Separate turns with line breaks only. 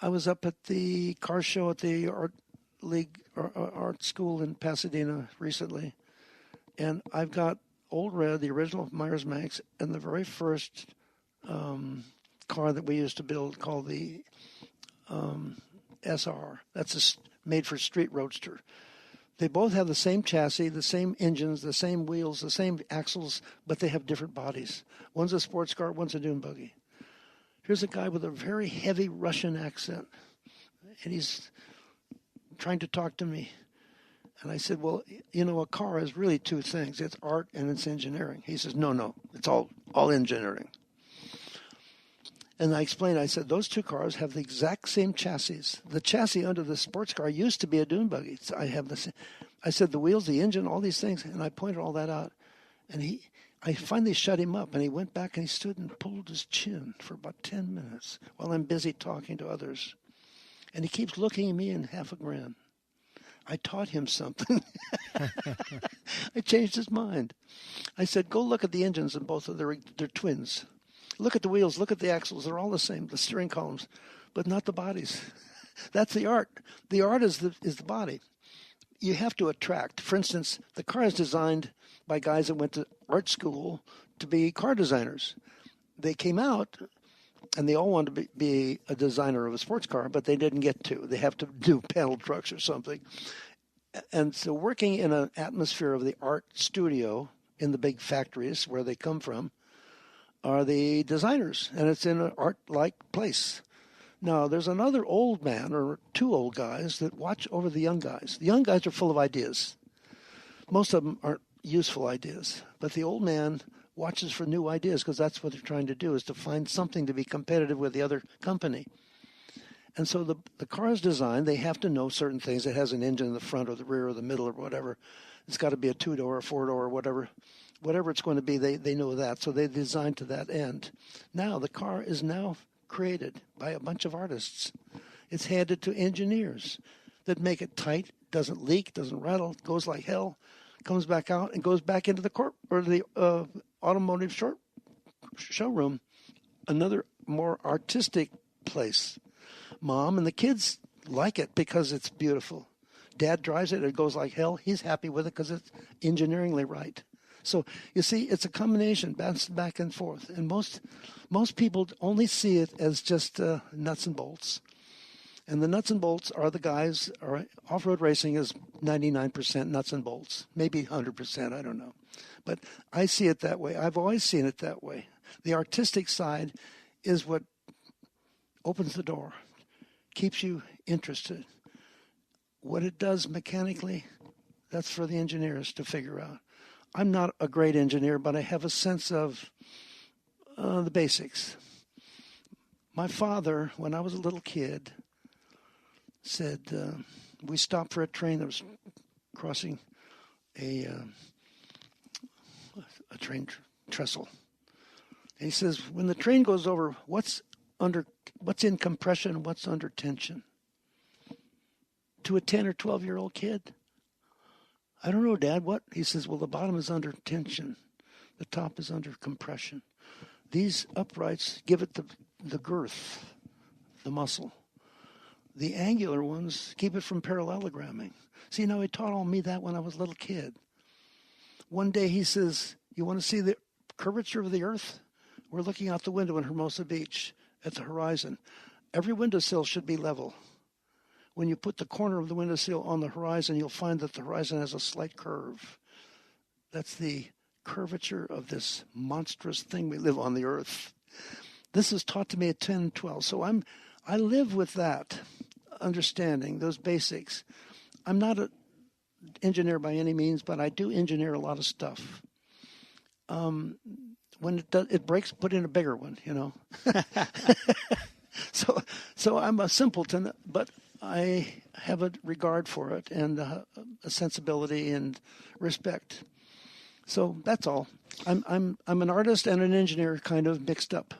I was up at the car show at the Art League Art School in Pasadena recently, and I've got Old Red, the original Meyers Manx, and the very first car that we used to build called the SR. That's made for street roadster. They both have the same chassis, the same engines, the same wheels, the same axles, but they have different bodies. One's a sports car, one's a dune buggy. Here's a guy with a very heavy Russian accent, and he's trying to talk to me. And I said, well, a car is really two things. It's art and it's engineering. He says, no, it's all engineering. And I explained, I said, those two cars have the exact same chassis. The chassis under the sports car used to be a dune buggy. So I said, the wheels, the engine, all these things, and I pointed all that out. And I finally shut him up, and he went back and he stood and pulled his chin for about 10 minutes while I'm busy talking to others. And he keeps looking at me in half a grin. I taught him something. I changed his mind. I said, go look at the engines, and both of they're twins. Look at the wheels, look at the axles. They're all the same, the steering columns, but not the bodies. That's the art. The art is the body. You have to attract. For instance, the car is designed by guys that went to art school to be car designers. They came out, and they all wanted to be a designer of a sports car, but they didn't get to. They have to do panel trucks or something. And so working in an atmosphere of the art studio in the big factories where they come from, are the designers, and it's in an art-like place. Now, there's another old man or two old guys that watch over the young guys. The young guys are full of ideas. Most of them aren't useful ideas, but the old man watches for new ideas because that's what they're trying to do, is to find something to be competitive with the other company. And so the car is designed, they have to know certain things. It has an engine in the front or the rear or the middle or whatever. It's got to be a two-door or four-door or whatever it's going to be, they know that. So they design to that end. Now the car is now created by a bunch of artists. It's handed to engineers that make it tight, doesn't leak, doesn't rattle, goes like hell, comes back out and goes back into the automotive showroom, another more artistic place. Mom and the kids like it because it's beautiful. Dad drives it, it goes like hell. He's happy with it because it's engineeringly right. So you see, it's a combination, back and forth. And most people only see it as just nuts and bolts. And the nuts and bolts are the guys, off-road racing is 99% nuts and bolts, maybe 100%, I don't know. But I see it that way. I've always seen it that way. The artistic side is what opens the door, keeps you interested. What it does mechanically, that's for the engineers to figure out. I'm not a great engineer, but I have a sense of the basics. My father, when I was a little kid, said we stopped for a train that was crossing a train trestle. And he says, when the train goes over, what's in compression and what's under tension? To a 10 or 12-year-old kid, I don't know, Dad, what? He says, well, the bottom is under tension. The top is under compression. These uprights give it the girth, the muscle. The angular ones keep it from parallelogramming. See, now he taught all me that when I was a little kid. One day he says, you want to see the curvature of the earth? We're looking out the window in Hermosa Beach at the horizon. Every windowsill should be level. When you put the corner of the windowsill on the horizon, you'll find that the horizon has a slight curve. That's the curvature of this monstrous thing we live on the earth. This is taught to me at 10, 12. So I live with that understanding, those basics. I'm not an engineer by any means, but I do engineer a lot of stuff. When it breaks, put in a bigger one, So I'm a simpleton, but I have a regard for it and a sensibility and respect. So that's all. I'm an artist and an engineer kind of mixed up.